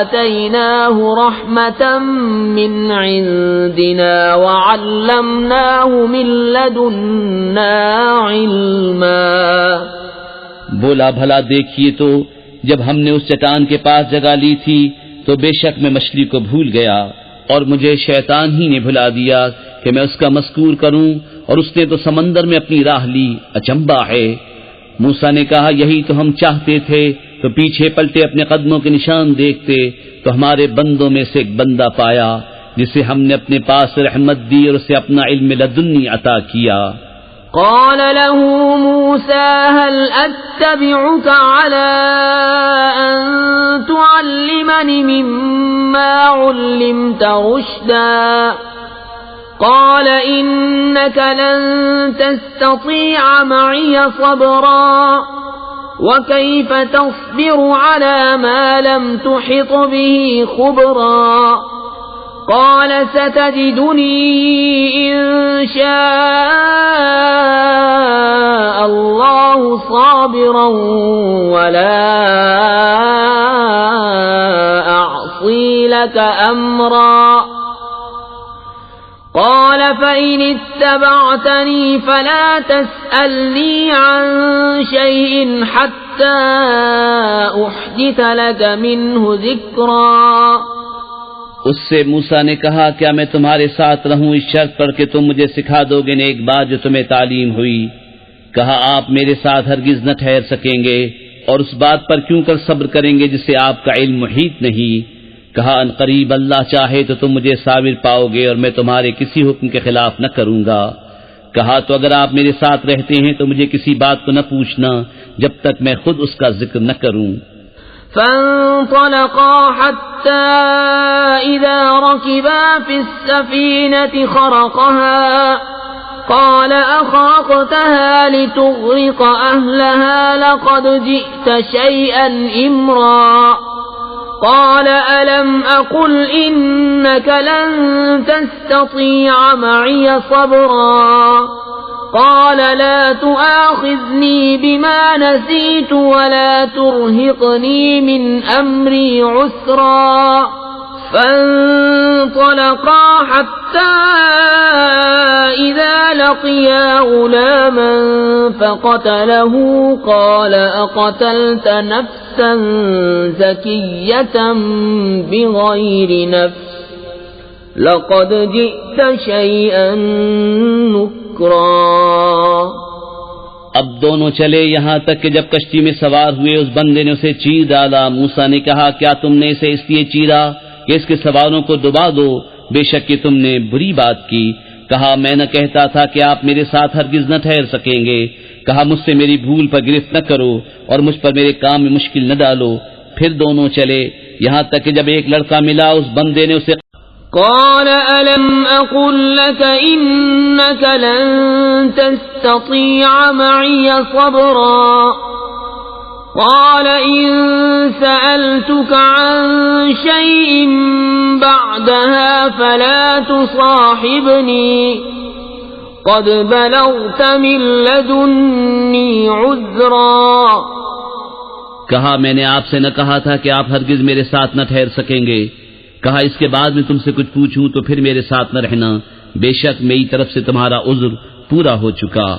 Speaker 1: آتيناه رحمة من عندنا وعلمناه من لدنا علما۔
Speaker 2: بولا بھلا دیکھیے تو جب ہم نے اس چٹان کے پاس جگہ لی تھی تو بے شک میں مچھلی کو بھول گیا، اور مجھے شیطان ہی نے بھلا دیا کہ میں اس کا مذکور کروں، اور اس نے تو سمندر میں اپنی راہ لی، اچنبا ہے۔ موسیٰ نے کہا یہی تو ہم چاہتے تھے، تو پیچھے پلٹے اپنے قدموں کے نشان دیکھتے تو ہمارے بندوں میں سے ایک بندہ پایا جسے ہم نے اپنے پاس رحمت دی اور اسے اپنا علم لدنی عطا کیا۔
Speaker 1: قال له موسى هل أتبعك على أن تعلمني مما علمت رشدا قال إنك لن تستطيع معي صبرا وكيف تصبر على ما لم تحط به خبرا قال ستجدني إن شاء الله صابرا ولا أعصي لك أمرا قال فإن اتبعتني فلا تسألني عن شيء حتى أحدث لك منه ذكرا
Speaker 2: اس سے موسیٰ نے کہا کیا میں تمہارے ساتھ رہوں اس شرط پر کہ تم مجھے سکھا دو گے نیک بات جو تمہیں تعلیم ہوئی؟ کہا آپ میرے ساتھ ہرگز نہ ٹھہر سکیں گے، اور اس بات پر کیوں کر صبر کریں گے جس سے آپ کا علم محیط نہیں؟ کہا ان قریب اللہ چاہے تو تم مجھے صابر پاؤ گے اور میں تمہارے کسی حکم کے خلاف نہ کروں گا۔ کہا تو اگر آپ میرے ساتھ رہتے ہیں تو مجھے کسی بات کو نہ پوچھنا جب تک میں خود اس کا ذکر نہ کروں۔
Speaker 1: فانطلقا حتى إذا ركبا في السفينة خرقها قال أخرقتها لتغرق أهلها لقد جئت شيئا إمرا قال ألم أقل إنك لن تستطيع معي صبرا قال لا تؤاخذني بما نسيت ولا ترهقني من أمري عسرا فانطلقا حتى إذا لقيا غلاما فقتله قال أقتلت نفسا زكية بغير نفس لقد جئت شيئا نكرا
Speaker 2: اب دونوں چلے یہاں تک کہ جب کشتی میں سوار ہوئے اس بندے نے اسے چیر ڈالا۔ موسیٰ نے کہا کیا تم نے اسے اس لیے چیرا کہ اس کے سواروں کو ڈبا دو؟ بے شک کہ تم نے بری بات کی۔ کہا میں نہ کہتا تھا کہ آپ میرے ساتھ ہرگز نہ ٹھہر سکیں گے۔ کہا مجھ سے میری بھول پر گرفت نہ کرو اور مجھ پر میرے کام میں مشکل نہ ڈالو۔ پھر دونوں چلے یہاں تک کہ جب ایک لڑکا ملا اس بندے نے اسے
Speaker 1: قال ألم أقل لك إنك لن تستطيع معي صبرا قال إن سألتك عن شيء بعدها فلا تصاحبني قد بلغت من لدني عذرا
Speaker 2: کہا میں نے آپ سے نہ کہا تھا کہ آپ ہرگز میرے ساتھ نہ ٹھہر سکیں گے؟ کہا اس کے بعد میں تم سے کچھ پوچھوں تو پھر میرے ساتھ نہ رہنا، بے شک میری طرف سے تمہارا عذر پورا ہو چکا۔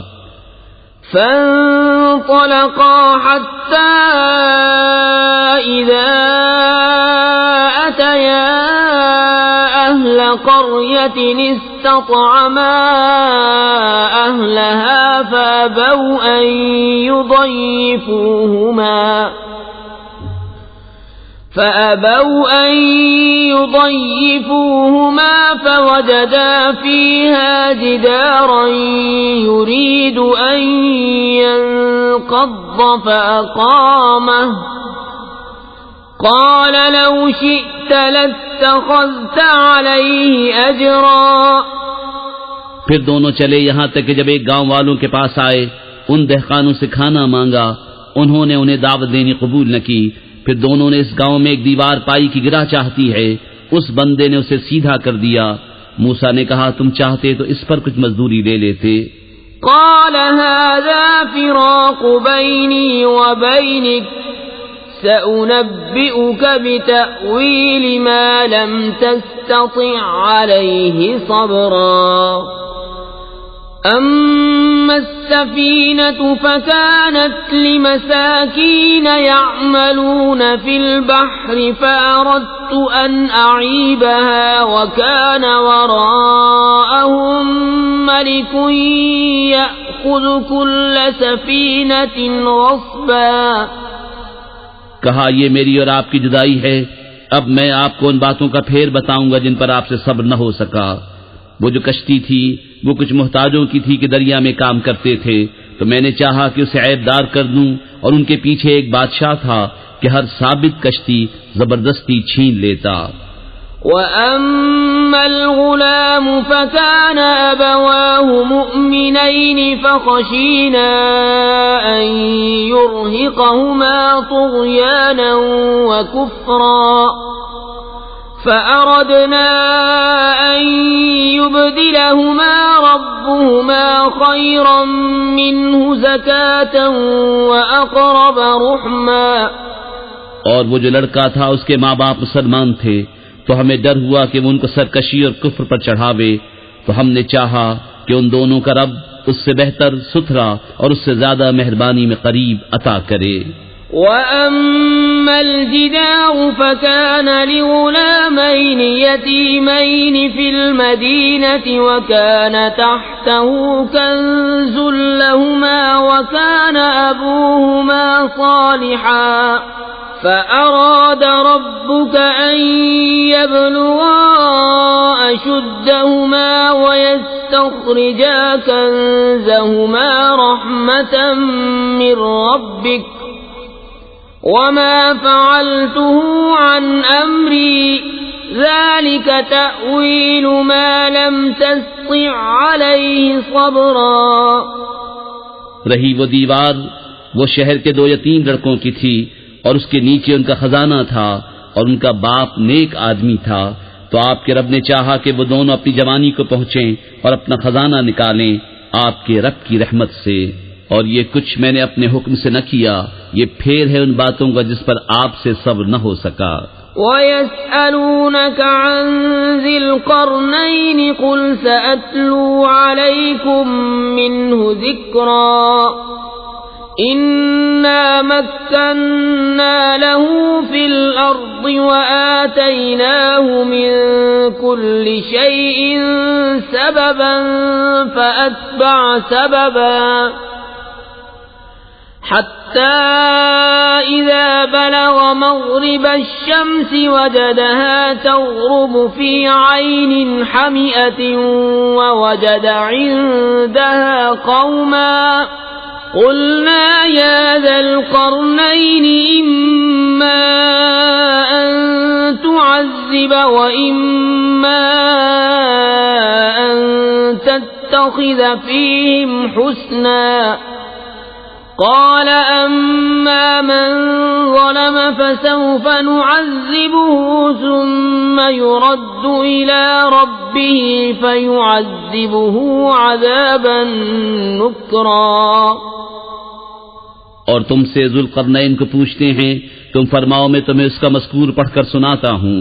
Speaker 1: فانطلقا حتى إذا أتيا أهل قرية استطعما أهلها فأبوا أن يضيفوهما فوجدا فيها جدارا يريد أن ينقض فأقامه قال لو شئت لاتخذت عليه أجرا
Speaker 2: پھر دونوں چلے یہاں تک کہ جب ایک گاؤں والوں کے پاس آئے، ان دہقانوں سے کھانا مانگا، انہوں نے انہیں دعوت دینی قبول نہ کی۔ پھر دونوں نے اس گاؤں میں ایک دیوار پائی کی گرہ چاہتی ہے، اس بندے نے اسے سیدھا کر دیا۔ موسیٰ نے کہا تم چاہتے تو اس پر کچھ مزدوری لے لیتے۔
Speaker 1: قال هذا فراق بيني وبينك سأنبئك بتأويل ما لم تستطع عليه صبرا أما السفينة فكانت لمساكين يعملون في البحر فأردت أن أعيبها وكان وراءهم ملك يأخذ كل سفينة غصبا
Speaker 2: کہا یہ میری اور آپ کی جدائی ہے، اب میں آپ کو ان باتوں کا پھیر بتاؤں گا جن پر آپ سے صبر نہ ہو سکا۔ وہ جو کشتی تھی وہ کچھ محتاجوں کی تھی کہ دریا میں کام کرتے تھے، تو میں نے چاہا کہ اسے عیب دار کر دوں، اور ان کے پیچھے ایک بادشاہ تھا کہ ہر ثابت کشتی زبردستی چھین لیتا۔
Speaker 1: وَأَمَّا الْغُلَامُ فَكَانَ أَبَوَاهُ مُؤْمِنَيْنِ فَخَشِينَا أَن يُرْهِقَهُمَا طُغْيَانًا وَكُفْرًا فَأَرَدْنَا أَن يُبْدِلَهُمَا رَبُّهُمَا خَيْرًا مِّنْهُ زَكَاةً وَأَقْرَبَ رُحْمًا۔
Speaker 2: اور وہ جو لڑکا تھا اس کے ماں باپ مسلمان تھے، تو ہمیں ڈر ہوا کہ وہ ان کو سرکشی اور کفر پر چڑھاوے، تو ہم نے چاہا کہ ان دونوں کا رب اس سے بہتر، ستھرا اور اس سے زیادہ مہربانی میں قریب عطا کرے۔
Speaker 1: وَأَمَّا الْجِدَارُ فَكَانَ لِغُلَامَيْنِ يَتِيمَيْنِ فِي الْمَدِينَةِ وَكَانَ تَحْتَهُ كَنزٌ لَهُمَا وَكَانَ أَبُوهُمَا صَالِحًا فَأَرَادَ رَبُّكَ أَن يَبْلُغَا أَشُدَّهُمَا وَيَسْتَخْرِجَا كَنزَهُمَا رَحْمَةً مِّن رَّبِّكَ وَمَا فَعَلْتُهُ عَنْ أَمْرِي ذَلِكَ تَأْوِيلُ مَا لَمْ تَسْطِع عَلَيْهِ صَبْرًا۔
Speaker 2: رہی وہ دیوار، وہ شہر کے 2 یتیم لڑکوں کی تھی، اور اس کے نیچے ان کا خزانہ تھا، اور ان کا باپ نیک آدمی تھا، تو آپ کے رب نے چاہا کہ وہ دونوں اپنی جوانی کو پہنچیں اور اپنا خزانہ نکالیں آپ کے رب کی رحمت سے، اور یہ کچھ میں نے اپنے حکم سے نہ کیا، یہ پھیر ہے ان باتوں کا جس پر آپ سے صبر نہ ہو سکا۔
Speaker 1: وَيَسْأَلُونَكَ عَنْ ذِي الْقَرْنَيْنِ قُلْ سَأَتْلُو عَلَيْكُمْ مِنْهُ ذِكْرًا إِنَّا مَكَّنَّا لَهُ فِي الْأَرْضِ وَآتَيْنَاهُ مِنْ كُلِّ شَيْءٍ سَبَبًا فَأَتْبَعَ سَبَبًا حَتَّى إِذَا بَلَغَ مَغْرِبَ الشَّمْسِ وَجَدَهَا تَغْرُبُ فِي عَيْنٍ حَمِئَةٍ وَوَجَدَ عِندَهَا قَوْمًا قُلْنَا يَا ذَا الْقَرْنَيْنِ إِمَّا أَن تُعَذِّبَ وَإِمَّا أَن تَتَّخِذَ فِيهِمْ حُسْنًا قَالَ أَمَّا مَن ظَلَمَ فَسَوْفَ نُعَذِّبُهُ ثُمَّ يُرَدُّ إِلَى رَبِّهِ فَيُعَذِّبُهُ عَذَابًا نُكْرًا۔
Speaker 2: اور تم سے ذوالقرنین کو پوچھتے ہیں، تم فرماؤ میں تمہیں اس کا مذکور پڑھ کر سناتا ہوں۔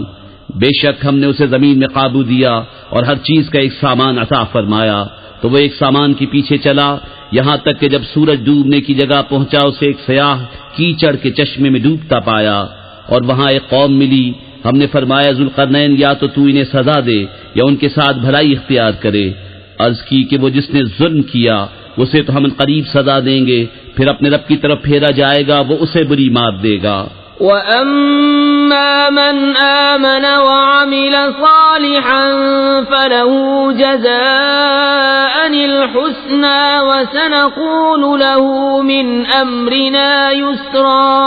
Speaker 2: بے شک ہم نے اسے زمین میں قابو دیا اور ہر چیز کا ایک سامان عطا فرمایا، تو وہ ایک سامان کے پیچھے چلا، یہاں تک کہ جب سورج ڈوبنے کی جگہ پہنچا اسے ایک سیاہ کیچڑ کے چشمے میں ڈوبتا پایا، اور وہاں ایک قوم ملی۔ ہم نے فرمایا ذوالقرنین یا تو انہیں سزا دے یا ان کے ساتھ بھلائی اختیار کرے۔ عرض کی کہ وہ جس نے ظلم کیا اسے تو ہم قریب سزا دیں گے، پھر اپنے رب کی طرف پھیرا جائے گا، وہ اسے بری مار دے گا۔
Speaker 1: وَأَمَّا مَنْ آمَنَ وَعَمِلَ صَالِحًا فَلَهُ جَزَاءً الْحُسْنَى وَسَنَقُولُ لَهُ مِنْ أَمْرِنَا يُسْرًا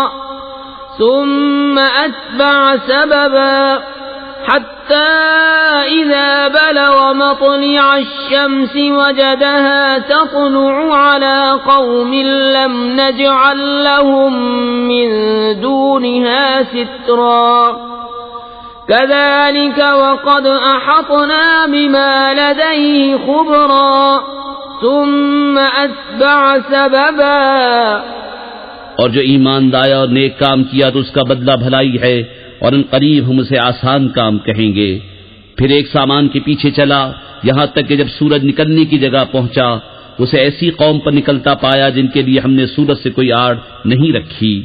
Speaker 1: ثُمَّ أَتْبَعَ سَبَبًا حَتَّى إِذَا بَلَغَ مَطْلِعَ الشَّمْسِ وَجَدَهَا تَطْلُعُ عَلَى قَوْمٍ لَّمْ نَجْعَل لَّهُم مِّن دُونِهَا سِتْرًا كَذَلِكَ وَقَدْ أَحَطْنَا بِمَا لَدَيْهِ خُبْرًا ثُمَّ أَتْبَعَ سَبَبًا۔
Speaker 2: اور جو ایمان لایا اور نیک کام کیا تو اس کا بدلہ بھلائی ہے، اور ان قریب ہم اسے آسان کام کہیں گے۔ پھر ایک سامان کے پیچھے چلا، یہاں تک کہ جب سورج نکلنے کی جگہ پہنچا اسے ایسی قوم پر نکلتا پایا جن کے لیے ہم نے سورج سے کوئی آڑ نہیں رکھی۔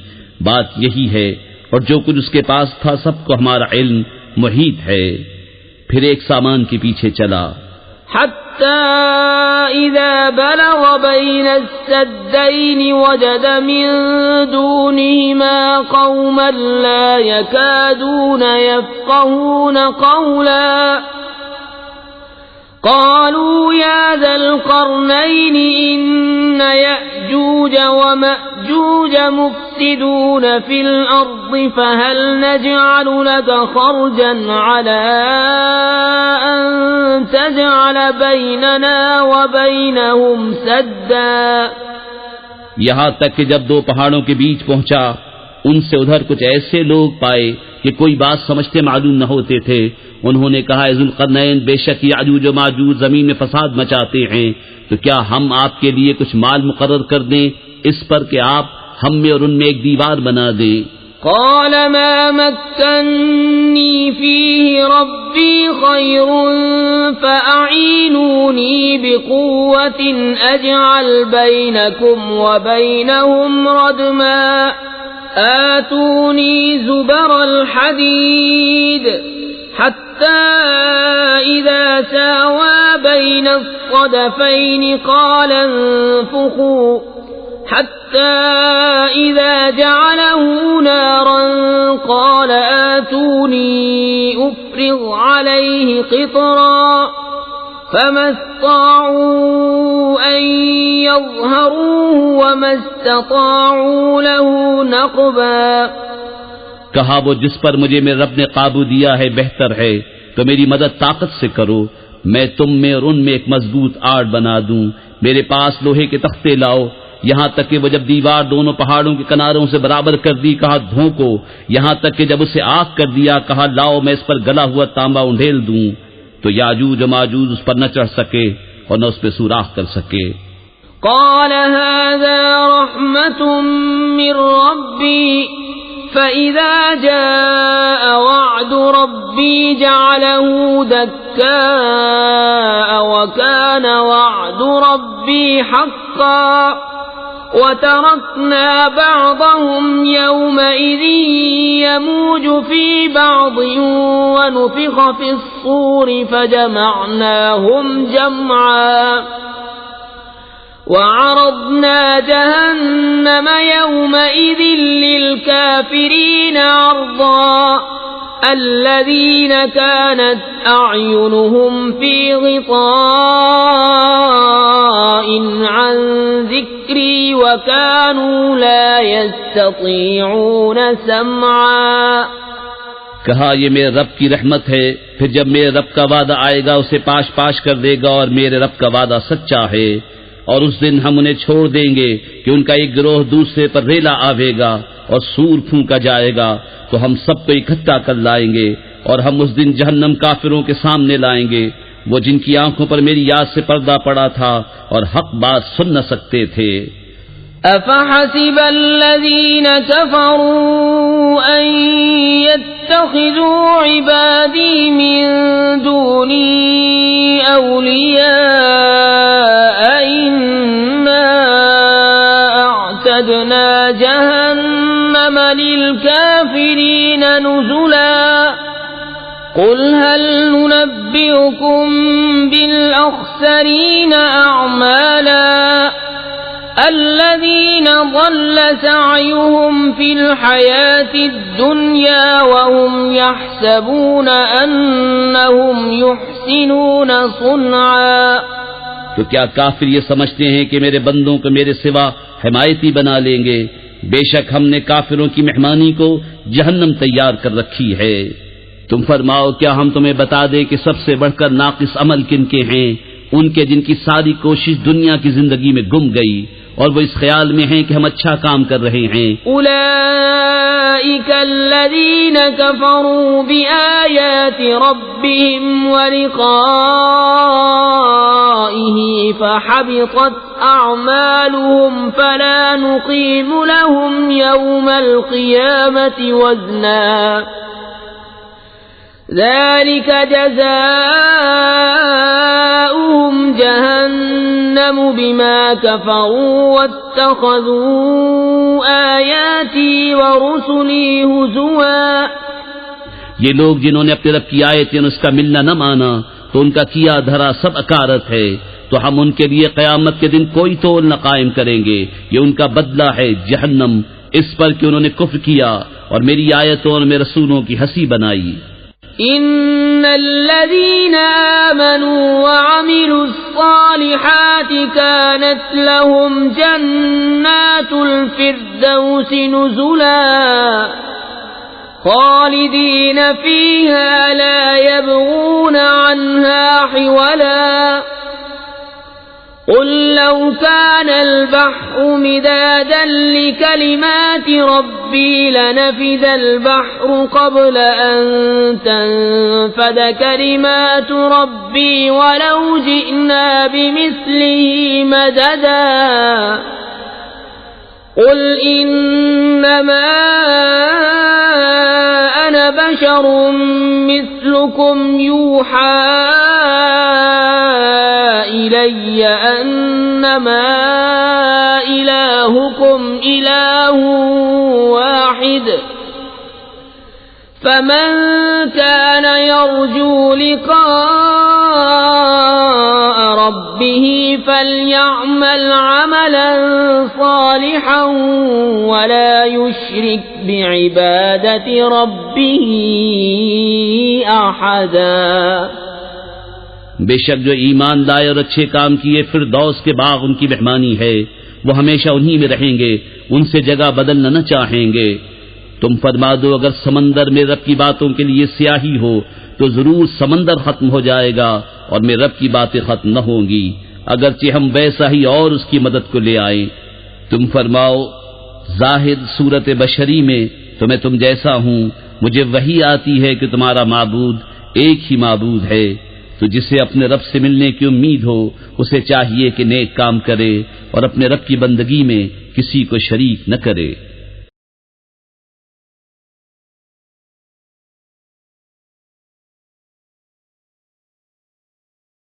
Speaker 2: بات یہی ہے، اور جو کچھ اس کے پاس تھا سب کو ہمارا علم محیط ہے۔ پھر ایک سامان کے پیچھے چلا
Speaker 1: حتى إذا بلغ بين السدين وجد من دونهما قوما لا يكادون يفقهون قولا قالوا يا ذا القرنين إن يأجوج ومأجوج مفسدون في الأرض فهل نجعل لك خرجا على أن تجعل بيننا وبينهم سدا.
Speaker 2: یہاں تک کہ جب دو پہاڑوں کے بیچ پہنچا ان سے ادھر کچھ ایسے لوگ پائے کہ کوئی بات سمجھتے معلوم نہ ہوتے تھے. انہوں نے کہا اے ذوالقرنین بے شک یاجوج و ماجوج زمین میں فساد مچاتے ہیں تو کیا ہم آپ کے لیے کچھ مال مقرر کر دیں اس پر کہ آپ ہم میں اور ان میں ایک دیوار بنا دیں.
Speaker 1: قال ما مكنني فيه ربي خير فأعينوني بقوة أجعل بينكم وبينهم ردما آتوني زبر الحديد حتى إذا ساوى بين الصدفين قال انفخوا حتى إذا جعله نارا قال آتوني أفرغ عليه قطرا فما استطاعوا أن يظهروه وما استطاعوا له نقبا.
Speaker 2: کہا وہ جس پر مجھے میرے رب نے قابو دیا ہے بہتر ہے تو میری مدد طاقت سے کرو. میں تم میں اور ان میں ایک مضبوط آڑ بنا دوں. میرے پاس لوہے کے تختے لاؤ. یہاں تک کہ وہ جب دیوار دونوں پہاڑوں کے کناروں سے برابر کر دی کہا دھونکو. یہاں تک کہ جب اسے آگ کر دیا کہا لاؤ میں اس پر گلا ہوا تانبا انڈھیل دوں. تو یاجوج و ماجوج اس پر نہ چڑھ سکے اور نہ اس پہ سوراخ کر سکے.
Speaker 1: قال هذا رحمة من ربي فإذا جاء وعد ربي جعله دكاء وكان وعد ربي حقا وتركنا بعضهم يومئذ يموج في بعض ونفخ في الصور فجمعناهم جمعا وعرضنا جهنم يومئذ للكافرين عرضا الذين كانت أعينهم في غطاء عن ذكري وكانوا لا يستطيعون سمعا.
Speaker 2: کہا یہ میرے رب کی رحمت ہے پھر جب میرے رب کا وعدہ آئے گا اسے پاش پاش کر دے گا اور میرے رب کا وعدہ سچا ہے. اور اس دن ہم انہیں چھوڑ دیں گے کہ ان کا ایک گروہ دوسرے پر ریلا آوے گا اور سور پھونکا جائے گا تو ہم سب کو اکٹھا کر لائیں گے اور ہم اس دن جہنم کافروں کے سامنے لائیں گے وہ جن کی آنکھوں پر میری یاد سے پردہ پڑا تھا اور حق بات سن نہ سکتے تھے.
Speaker 1: أفحسب الذين كفروا أن يتخذوا عبادي من دوني أولياء إنا أعتدنا جهنم للكافرين نزلا. قل هل ننبئكم بالأخسرين أعمالا الذين ضل سعيهم في الحياة الدنيا وهم يحسبون أنهم يحسنون صنعا.
Speaker 2: تو کیا کافر یہ سمجھتے ہیں کہ میرے بندوں کو میرے سوا حمایتی بنا لیں گے؟ بے شک ہم نے کافروں کی مہمانی کو جہنم تیار کر رکھی ہے. تم فرماؤ کیا ہم تمہیں بتا دیں کہ سب سے بڑھ کر ناقص عمل کن کے ہیں؟ ان کے جن کی ساری کوشش دنیا کی زندگی میں گم گئی اور وہ اس خیال میں ہیں کہ ہم اچھا کام کر رہے ہیں.
Speaker 1: اولئک الذین کفروا بآیات ربهم ولقائه فحبطت اعمالهم فلا نقیم لهم یوم القیامة وزنا ذلك جزاؤهم جهنم بما كفروا واتخذوا آياتي ورسلي هزوا.
Speaker 2: یہ لوگ جنہوں نے اپنے رب کی آیتیں اس کا ملنا نہ مانا تو ان کا کیا دھرا سب اکارت ہے. تو ہم ان کے لیے قیامت کے دن کوئی تول نہ قائم کریں گے. یہ ان کا بدلہ ہے جہنم اس پر کہ انہوں نے کفر کیا اور میری آیتوں اور میرے رسولوں کی ہنسی بنائی.
Speaker 1: إن الذين آمنوا وعملوا الصالحات كانت لهم جنات الفردوس نزلا خالدين فيها لا يبغون عنها حولا قل لو كان البحر مدادا لكلمات ربي لنفد البحر قبل أن تنفد كلمات ربي ولو جئنا بمثله مددا قل إنما أنا بشر مثلكم يوحى إلي أنما إلهكم إله واحد فمن كان يرجو لقاء ربه فليعمل عملا صالحا ولا يشرك بعبادة ربه أحدا
Speaker 2: بے شک جو ایمان لائے اور اچھے کام کیے فردوس کے باغ ان کی مہمانی ہے، وہ ہمیشہ انہی میں رہیں گے، ان سے جگہ بدلنا نہ چاہیں گے۔ تم فرما دو اگر سمندر میں رب کی باتوں کے لیے سیاہی ہو تو ضرور سمندر ختم ہو جائے گا اور میں رب کی باتیں ختم نہ ہوں گی، اگرچہ ہم ویسا ہی اور اس کی مدد کو لے آئیں۔ تم فرماؤ ظاہر صورت بشری میں تو میں تم جیسا ہوں، مجھے وحی آتی ہے کہ تمہارا معبود ایک ہی معبود ہے، تو جسے اپنے رب سے ملنے کی امید ہو اسے چاہیے کہ نیک کام کرے اور اپنے رب کی بندگی میں کسی کو شریک نہ کرے۔